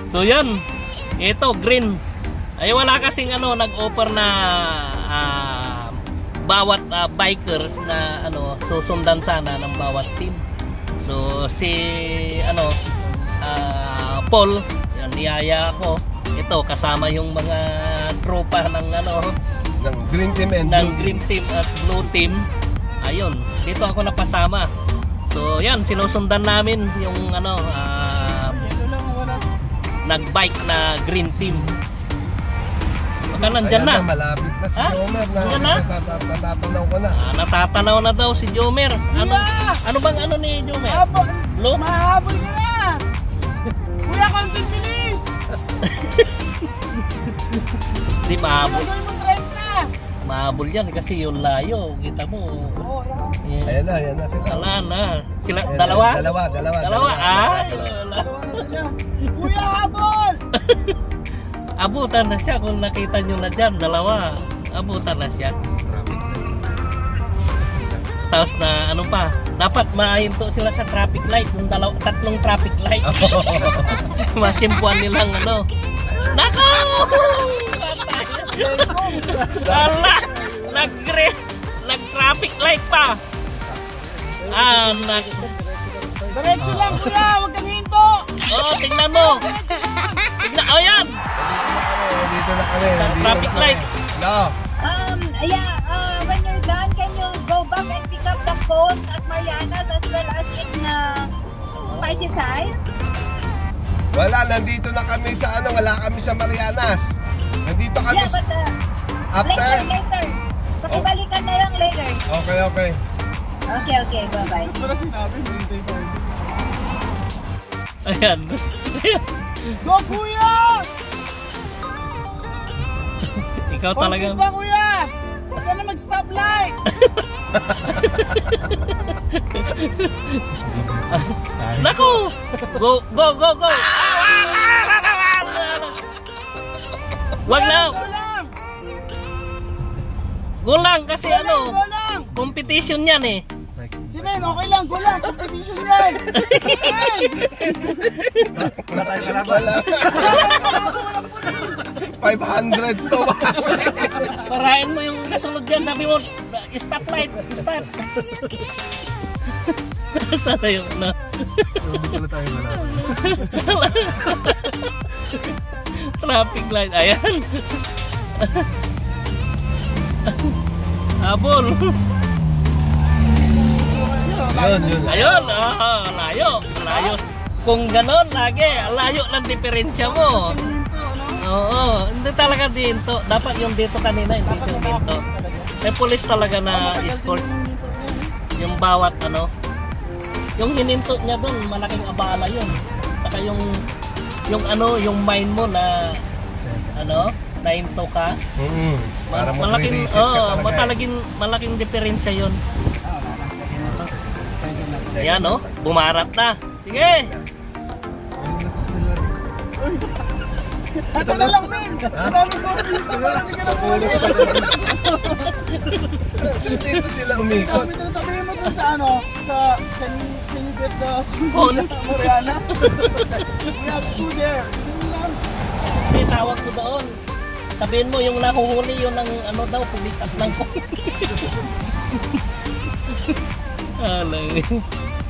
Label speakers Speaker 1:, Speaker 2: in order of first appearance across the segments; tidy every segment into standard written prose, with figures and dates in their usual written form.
Speaker 1: So yan, ito green. Ay wala kasing ano nag-offer na bawat bikers na ano susundan sana ng bawat team. So si ano Paul, yan niyaya ako. Ito kasama yung mga tropa ng ano
Speaker 2: ng green team and
Speaker 1: green team at blue team. Ayun, dito ako napasama. So yan, sinusundan namin yung ano nag-bike na green team. Baka nandyan na.
Speaker 2: Malapit na si Jomer na. Natatanaw ko na.
Speaker 1: Natatanaw na daw si Jomer. Ano bang ano ni Jomer? Look?
Speaker 3: Mahabol ka na! Kuya, konting bilis!
Speaker 1: Di mahabol.
Speaker 3: Gagawin mo drive na!
Speaker 1: Mahabol yan kasi yung layo. Kita mo.
Speaker 2: Ayan na sila.
Speaker 1: Wala na. Sila, dalawa?
Speaker 2: Dalawa.
Speaker 1: Dalawa
Speaker 3: na sila. Kuya, habol!
Speaker 1: Abutan na siya kung nakita nyo na dyan. Dalawa. Abutan na siya. Tapos na ano pa. Dapat mahinto sila sa traffic light. Yung tatlong traffic light. Machimpuan nilang ano. Nako! Ala! Nag-traffic light pa.
Speaker 3: Diretso lang kuya, huwag kang hinto!
Speaker 1: Oh, tingnan mo. Tingnan, oh yan.
Speaker 2: Dito na kami.
Speaker 1: Sa traffic light.
Speaker 2: Hello.
Speaker 4: When you're done, can you go back and pick up the phone at Mariana's as well as in Spicy Side?
Speaker 2: Wala, nandito na kami sa ano, wala kami sa Marianas. Nandito kami
Speaker 4: After? Later. Pakibalikan na lang later.
Speaker 2: Okay.
Speaker 4: Okay, bye-bye.
Speaker 3: Wala sinabi,
Speaker 1: Ayan.
Speaker 3: Go kuya!
Speaker 1: Ikaw talaga.
Speaker 3: Konti pa kuya! Huwag ka na mag-stop light!
Speaker 1: Naku! Go! Wag lang! Go lang kasi ano, competition yan eh.
Speaker 3: Si Ben, okay lang, go lang, competition yan!
Speaker 2: Wala. 500 to.
Speaker 1: Parahin mo yung kasunod yan, sabi mo, stop light, start. Sana yung na. Traffic light, ayan. Habol. Ayun, layo. Kung ganon lagi, layo ng diferensya mo. Oo, hindi talaga dito. Dapat yung dito kanina, hindi yung dito. May pulis talaga na escort. Yung bawat ano. Yung hininto niya doon, malaking abala yun. Saka yung ano, yung mind mo na ano, nahinto ka.
Speaker 2: Para mag-reset ka talaga.
Speaker 1: Malaking diferensya yun. Ayan o, bumarat na. Sige!
Speaker 3: Ito na lang, men! Dami ko, hindi ka na muli!
Speaker 2: Dito sila umikot.
Speaker 3: Sabihin mo dun sa ano, can you get the Mariana? We have to there.
Speaker 1: Hindi, tawag ko doon. Sabihin mo, yung nahuhuli yun ng ano daw, pulikat lang ko. Alang.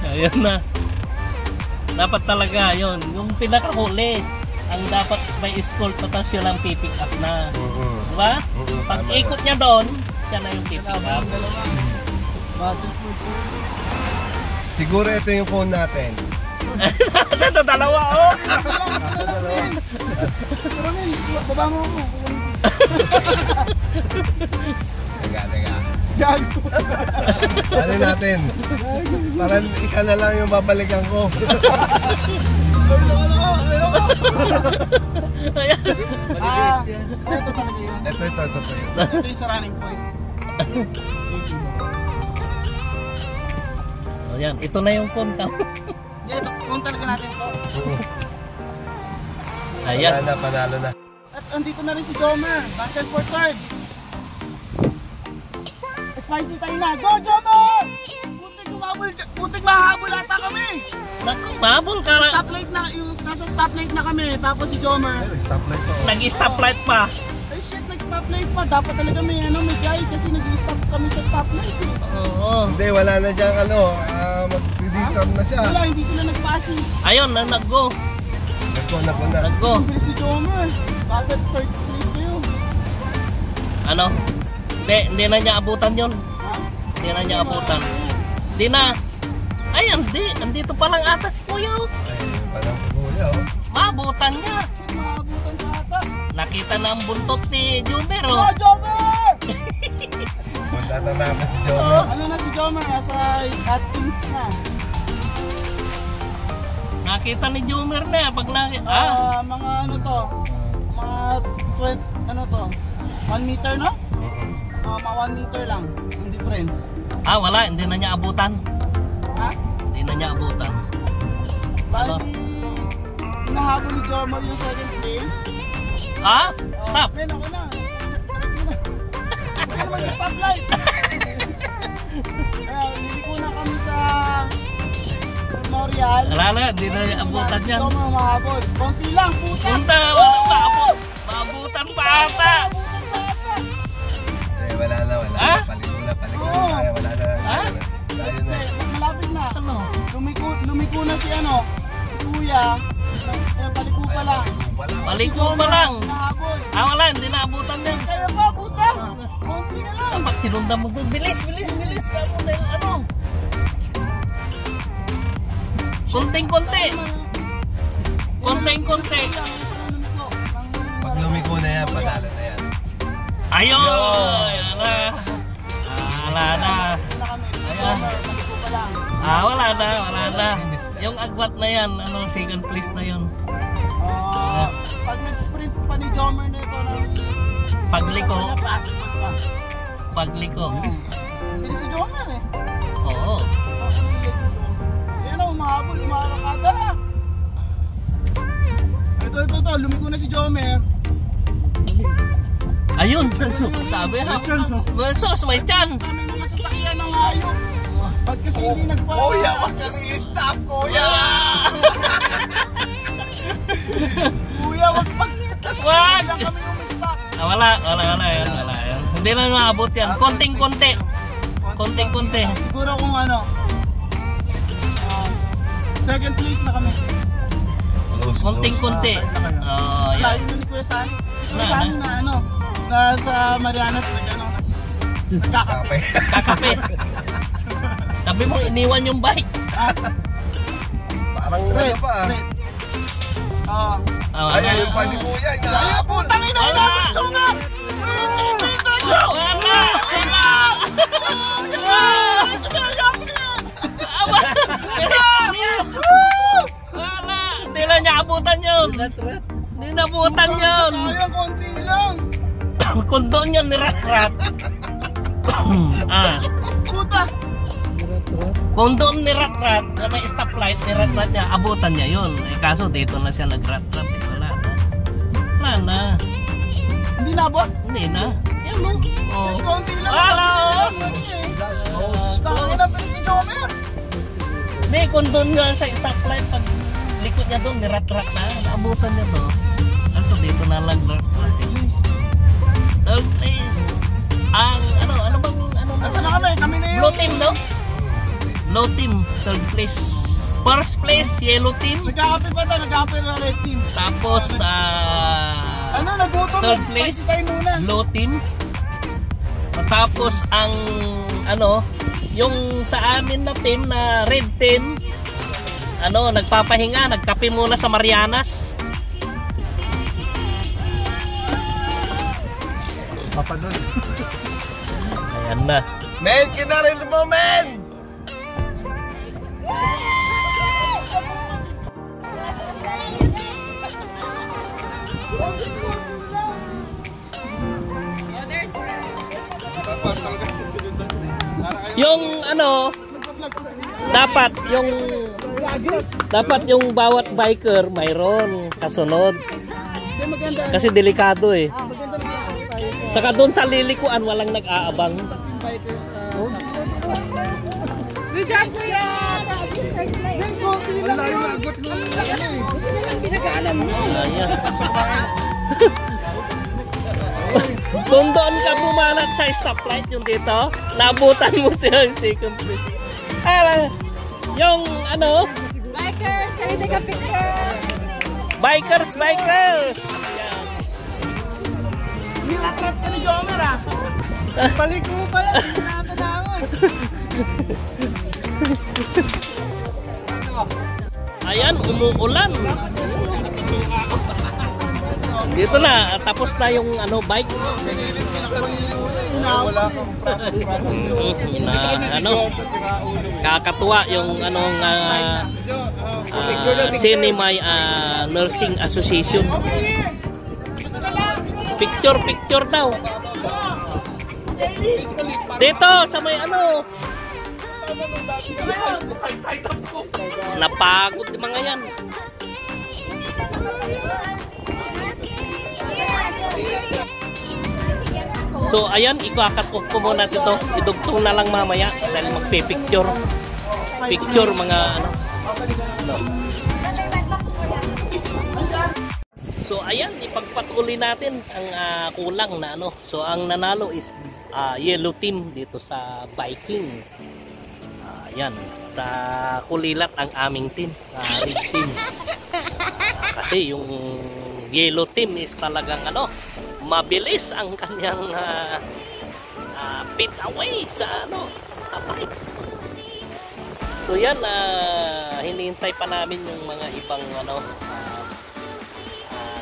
Speaker 1: Ayan na. Dapat talaga yun. Yung pinakahuli, ang dapat may escort tapos yun ang pipick up na. Diba? Pag ikot niya doon, siya na yung pipick up.
Speaker 2: Siguro ito yung phone natin.
Speaker 1: Ito dalawa oh!
Speaker 3: Pero men, baba mo ako.
Speaker 2: Teka.
Speaker 3: Gago.
Speaker 2: Ano natin? Parang isa na lang yung babalikan ko.
Speaker 1: Ayan.
Speaker 3: Ito talaga yun.
Speaker 2: Ito.
Speaker 3: Ito yung sa running point.
Speaker 1: Ayan, ito na yung phone ka.
Speaker 3: Ito, kung talaga natin to.
Speaker 1: Ayan.
Speaker 2: Panalo na.
Speaker 3: At andito na rin si Jomer. Battle for third. Spicy tayo na. Go, Jomer! Putik mahabol ata kami.
Speaker 1: Naku, mabol ka lang.
Speaker 3: Stoplight na, yung nasa nag-stoplight na kami, tapos si Jomer.
Speaker 2: Stoplight to.
Speaker 1: Nag-stoplight pa.
Speaker 3: Ay shit, nag-stoplight pa. Dapat talaga may guide kasi nag-stop kami sa stoplight eh.
Speaker 1: Oo.
Speaker 2: Hindi, wala na dyan mag-return na siya.
Speaker 3: Wala, hindi sila nag-passing.
Speaker 1: Ayun, nag-go.
Speaker 2: Nagko na.
Speaker 1: Nag-go.
Speaker 3: Hindi si Jomer. Bakit third place kayo?
Speaker 1: Ano? Hindi na niya abutan yun.
Speaker 3: Ha?
Speaker 1: Hindi na niya abutan. Hindi na. Ay, hindi. Andito pa lang ata si Kuya. Oh.
Speaker 2: Ay, parang kuya oh.
Speaker 1: Maabutan niya.
Speaker 3: Maabutan ka ata.
Speaker 1: Nakita na ang buntot ni Jomer.
Speaker 3: Oh,
Speaker 1: Oh.
Speaker 3: Jomer!
Speaker 2: Punta na namin si Jomer.
Speaker 1: Oo.
Speaker 3: Ano na si Jomer? Nasa Atkins na.
Speaker 1: Nakita ni Jomer na. Pag nakita.
Speaker 3: Mga ano to? Mga 20, ano to? 1 meter no? Mga 1 meter lang. Ang difference.
Speaker 1: Wala. Hindi na niya abutan.
Speaker 3: Ha?
Speaker 1: Hindi na niya abutan.
Speaker 3: Bali,
Speaker 1: Ano?
Speaker 3: hinahabol ni Jomer yung second place.
Speaker 1: Stop.
Speaker 3: Men, ako na. Kaya mag-stoplight. Kaya, liliko na kami sa Memorial.
Speaker 1: Wala na. Hindi na niya abutan yan.
Speaker 3: Jomer umahabol. Konti lang, puta.
Speaker 1: Punta. Wala pa. Maabutan pa ata.
Speaker 3: Maabutan pa ata.
Speaker 2: Eh, wala na.
Speaker 1: Ha?
Speaker 2: Paliko na.
Speaker 3: Oo.
Speaker 2: Ay, wala na.
Speaker 1: Ha?
Speaker 2: Tayo na.
Speaker 3: Malapit na.
Speaker 1: Ano?
Speaker 3: Lumiko na si si Kuya. Paliko pa lang.
Speaker 1: Paliko pa lang.
Speaker 3: Nahabol.
Speaker 1: Wala. Hindi na abutan yan.
Speaker 3: Kaya pa, puta. Konti na lang.
Speaker 1: Dapat sinundan mo doon. Bilis. Kamu dahil ano? Konting-konti. Konting-konti.
Speaker 2: Pag lumiko na yan, panalo na yan.
Speaker 1: Ayun! Ayan na. Wala na. Ayan.
Speaker 3: Paliko pa lang.
Speaker 1: Wala na. Yung agwat na yan, second place na yun.
Speaker 3: Pag nag-sprint pa ni Jomer na ito
Speaker 1: Pagliko.
Speaker 3: pa.
Speaker 1: Pagliko.
Speaker 3: Hindi si Jomer eh.
Speaker 1: Oo.
Speaker 3: Yan o, umahabol, umarakada na. Ito, lumiko na si Jomer.
Speaker 1: Ayun. Sabi ha. Versus, may chance.
Speaker 3: Kami mga sasakyan ng hayop. Pag kasi hindi
Speaker 2: Kuya, wag kang i-stop, kuya!
Speaker 3: Kuya, wag pag...
Speaker 1: Wag!
Speaker 3: Kaya kami umistop.
Speaker 1: Wala yan. Hindi na maabot yan. Konting-konti.
Speaker 3: Siguro kung ano, second place na kami.
Speaker 1: Konting-konti. Oh, yan.
Speaker 3: Layo na ni Kuya San. Kuya San na nasa Marianas nagkakape.
Speaker 1: Kakape. Sabi mo, iniwan yung bike.
Speaker 2: Parang ano pa ah. Ayun yung pa si kuya.
Speaker 3: Ay, putang ina!
Speaker 1: Wala!
Speaker 3: Chunga!
Speaker 1: Wala! Hindi lang niya abutan yun. Hindi na abutan yun.
Speaker 3: Sayang, konti lang.
Speaker 1: Kondon yun ni Rat-Rat.
Speaker 3: Puta!
Speaker 1: Kondon ni Rat-Rat na may stoplight ni Rat-Rat niya, abutan niya yun. Kaso dito na siya nag-Rat-Rat. Wala na.
Speaker 3: Hindi nabot?
Speaker 1: Hindi na. Yan o. Oh.
Speaker 3: Konti lang.
Speaker 1: Wala o.
Speaker 3: Tangin na pala si Jomer.
Speaker 1: Hindi, kondon nga sa stoplight. Pag likod niya doon, nirat-rat na. Naabutan niya to. Kaso dito na lang rat-rat. Third place. Ang, ano bang,
Speaker 3: Asa na kami? Kami na yun.
Speaker 1: Blue team, no? Blue team, third place. First place, yellow team.
Speaker 3: Nagkakape pa ito, nagkakape na red team.
Speaker 1: Tapos,
Speaker 3: Nagutom.
Speaker 1: third place, blue team. Tapos, ang, yung sa amin na team, na red team, nagpapahinga, nagkape muna sa Marianas.
Speaker 2: Papadol.
Speaker 1: Ayan na.
Speaker 2: Men, kinaril mo, men!
Speaker 1: Yung dapat yung bawat biker mayroon kasunod. Kasi delikado eh. Saka doon sa lilikuan walang nag-aabang.
Speaker 4: Good job, Kuya!
Speaker 3: Konti lang yun.
Speaker 1: Ayan. Kung doon ka bumanat sa stoplight yung dito, naabutan mo siya yung second place. Yung ano?
Speaker 4: Bikers, can we take a picture?
Speaker 1: Bikers!
Speaker 3: Nilatrat ka ni Jomer ah. Balik ko pala, natanawan.
Speaker 1: Ayan, umuulan. Dito na, tapos na yung ano, bike. Kakatuwa yung anong Sinimay Nursing Association. Picture daw. Dito sa may ano. Napagod yung mga yan. So ayan, ikakat ko muna dito. Idugtong na lang mamaya dahil magpipicture. Picture mga ano. So ayan, ipagpatuloy natin ang kulang na ano. So ang nanalo is yellow team dito sa biking. Ayan, kulilat ang aming team, red team. Kasi yung yellow team is talagang ano, mabilis ang kanyang pit away sa ano, sa bike. So yan, hinihintay pa namin yung mga ibang ano,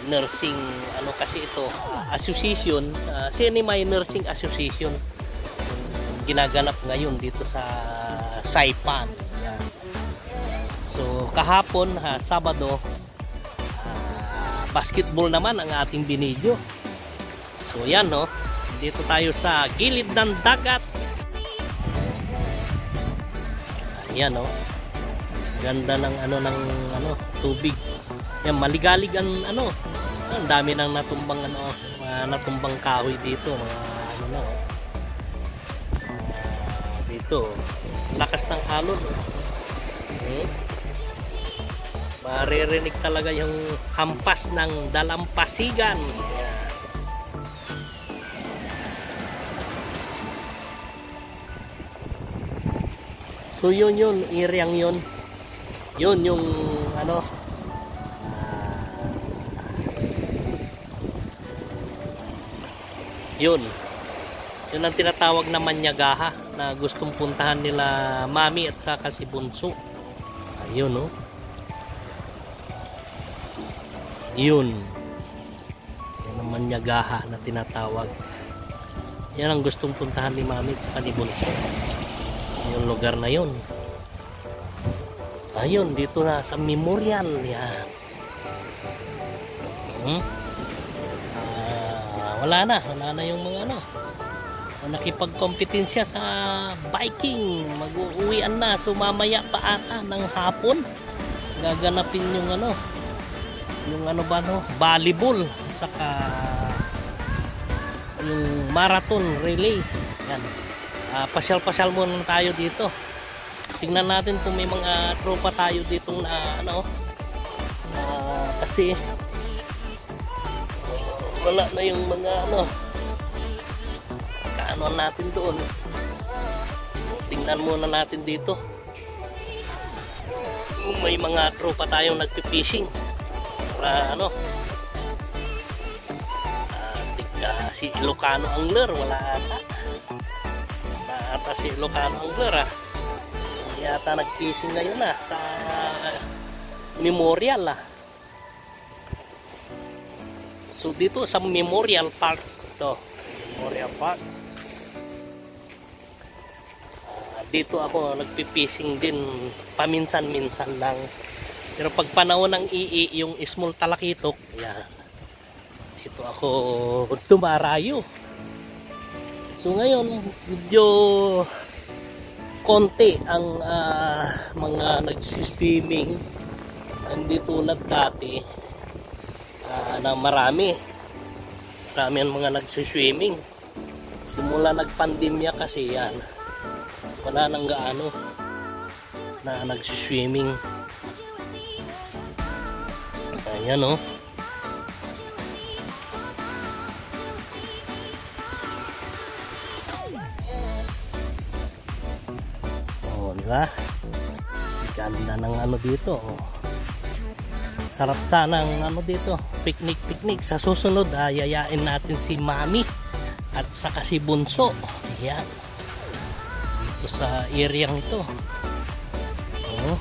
Speaker 1: nursing ano kasi ito, association, Sinimay Nursing Association ginaganap ngayon dito sa Saipan. Yan. So kahapon, Sabado, basketball naman ang ating binidyo. So yan no, dito tayo sa gilid ng dagat. Ayan no, ganda ng ano, ng ano, tubig. Yan, maligalig ang ano, ang dami nang natumbang ano, natumbang kahoy dito, mga ano, dito lakas ng alon. Maririnig talaga yung hampas ng dalampasigan. So yun iryang yun yung ano, yun ang tinatawag na Manyagaha na gustong puntahan nila Mami at saka si Bunso. Ayun no, yun ang Manyagaha na tinatawag. Yan ang gustong puntahan ni Mami at saka ni Bunso, yung lugar na yun. Ayun, dito na sa memorial yan. Wala na yung mga ano, nakipagkompetensya sa biking. Mag-uwian na, so mamaya pa ata ng hapon gaganapin yung ano ba no, volleyball saka yung marathon relay. Yan, pasyal muna tayo dito. Tingnan natin kung may mga tropa tayo dito na ano, kasi wala na yung mga ano, kaano natin doon. Tingnan muna natin dito kung may mga tropa tayong nagpipishing para ano, si Ilocano Angler wala ata si Ilocano Angler yata nag-fishing ngayon sa memorial So dito sa Memorial Park to, Memorial Park. Dito ako nagpipishing din paminsan-minsan lang. Pero pag panahon ng yung small talakitok, yan. Dito ako dumarayo. So ngayon medyo konti ang mga nagsiswimming, hindi tulad dati na marami ang mga nagsiswimming. Simula nagpandemya kasi yan, wala nang gaano na nagsiswimming. Ayan oh. Oh, di ba? Ganda ng ano dito. Oh. Sarap sana ang ano dito. Picnic. Sa susunod, yayain natin si Mami at saka si Bunso. Ayan. Dito sa area ito. Oh.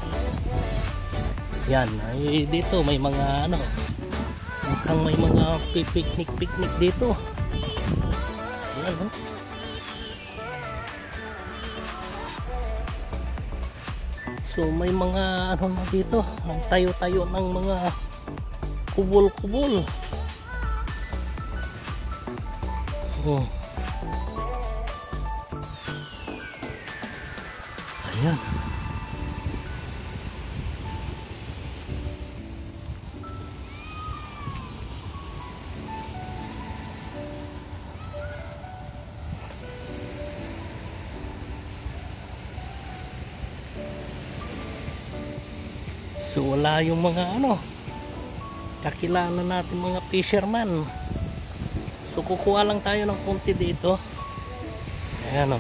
Speaker 1: Yan, ay dito may mga ano, mukhang may mga picnic dito. Yan, oh. So may mga ano na dito, tayo-tayo ng mga kubol-kubol. Oh. Ayan. So wala yung mga ano, kakilala natin mga fisherman. So kukuha lang tayo ng konti dito. Ayan o.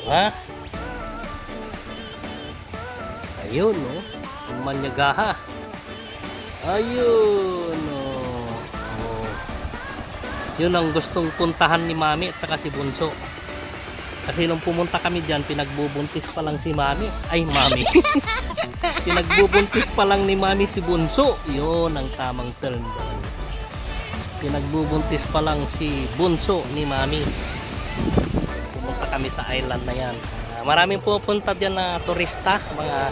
Speaker 1: Ha? Ayun oh, yung Manyagaha. Ayun oh. Oh. Yun ang gustong puntahan ni Mami at saka si Bunso. Kasi nung pumunta kami dyan, pinagbubuntis pa lang si Mami. Ay, Mami. Pinagbubuntis pa lang ni Mami si Bunso. Yun ang tamang term. Pinagbubuntis pa lang si Bunso ni Mami. Pumunta kami sa island na yan. Maraming pupunta dyan na turista, mga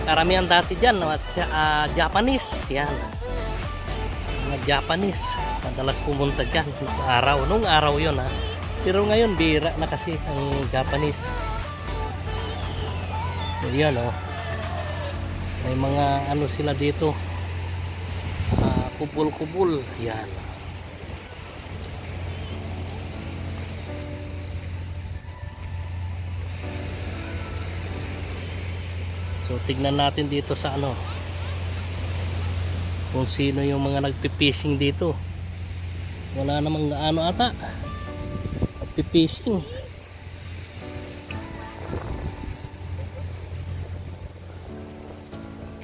Speaker 1: karamihan dati dyan, Japanese, yan, mga Japanese, madalas pumunta dyan nung araw yun ha, pero ngayon bira na kasi ang Japanese. So yan oh, may mga ano sila dito, kubul-kubul, yan. So tignan natin dito sa ano, kung sino yung mga nagpipishing dito. Wala namang ano ata nagpipishing.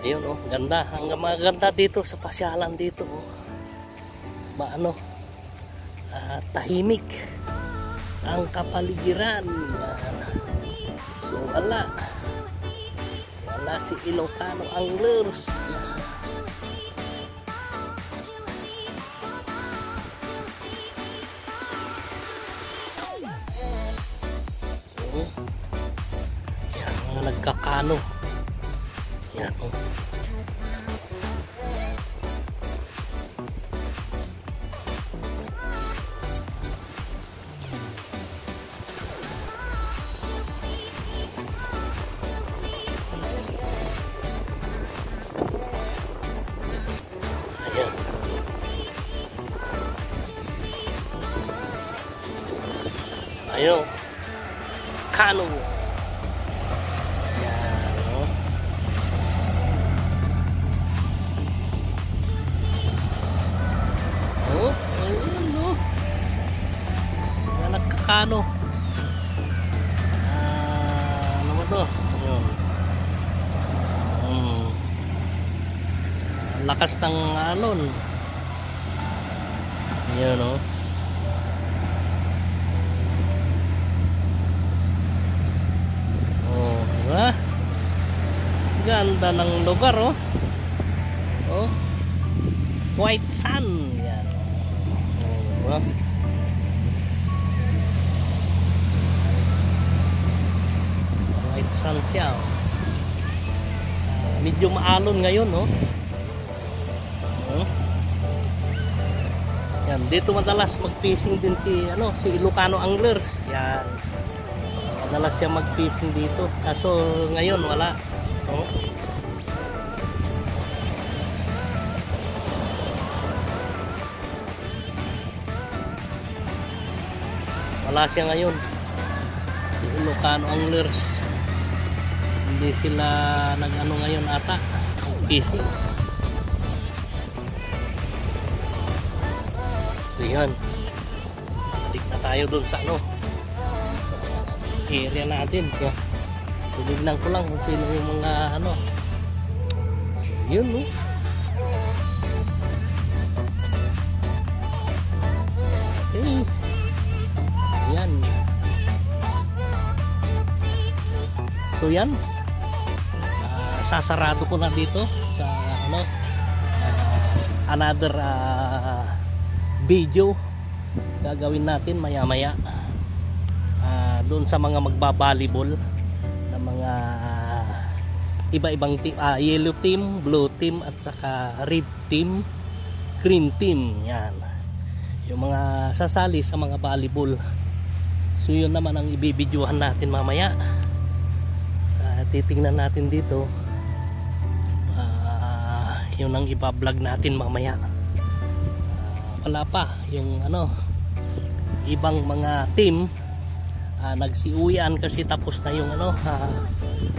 Speaker 1: Ayun oh, ganda. Ang maganda dito sa pasyalan dito oh. Ano, tahimik ang kapaligiran. So wala si Ilocano Anglers. So, yan mga nagkakano. Yan oh. Ayun, kano. Yan oh. Oh, ayun oh. Nagkakano. Ano ba to? Ayun. Lakas ng alon. Ayun oh. Ganda ng lugar oh. Oh. White sand yan. Oh. White sand siya oh. Medyo maalon ngayon oh. Oh. Yan, dito madalas mag-fishing din si Ilocano Anglers. Yan. Madalas siya mag-fishing dito. Kaso ngayon wala. Oh. Wala siya ngayon. Ilocano anglers. Hindi sila nag-ano ngayon ata. Fishing. So yan. Balik na tayo dun sa ano. Area natin. Tinignan ko lang kung sino yung mga ano. Yun no. Okay. Yan. So yan. Sasarado ko na dito sa ano another video gagawin natin maya-maya. Doon sa mga magbabalibol na mga iba-ibang team, yellow team, blue team at saka red team, green team, yan yung mga sasali sa mga volleyball. So yun naman ang ibibidyohan natin mamaya. Titingnan natin dito, yun ang iba-vlog natin mamaya. Wala pa yung ano ibang mga team. Nagsiuyan kasi tapos na yung ano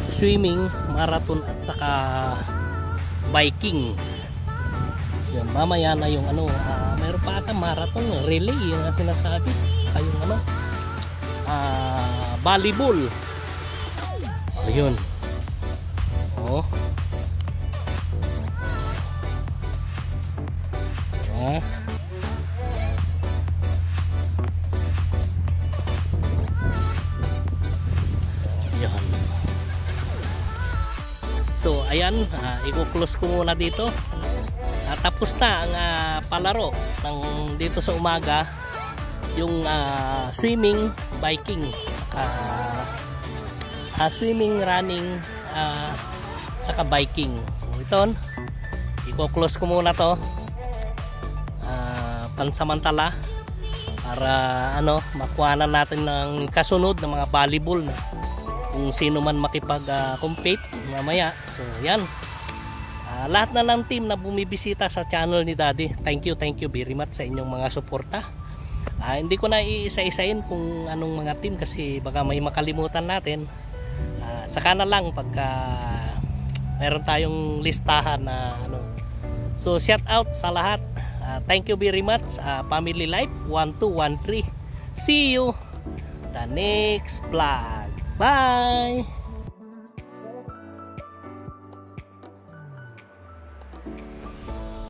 Speaker 1: swimming, marathon at saka biking. Yun, mamaya na yung ano meron pa ata marathon, relay yung sinasabi, yung ano volleyball. Ayun. Oh. Ah. So ayan, i-close ko muna dito. Tapos na ang palaro ng dito sa umaga, yung swimming, biking, swimming, running, saka biking. So ito, i-close ko muna to pansamantala para ano makuhanan natin ng kasunod ng mga volleyball na kung sino man makipag-compete mamaya. So yan, lahat na ng team na bumibisita sa channel ni Daddy, thank you very much sa inyong mga suporta. Hindi ko na iisa-isain kung anong mga team kasi baka may makalimutan natin. Saka na lang pagka meron tayong listahan na ano. So shout out sa lahat. Thank you very much. Family Life 1213. See you the next vlog. Bye.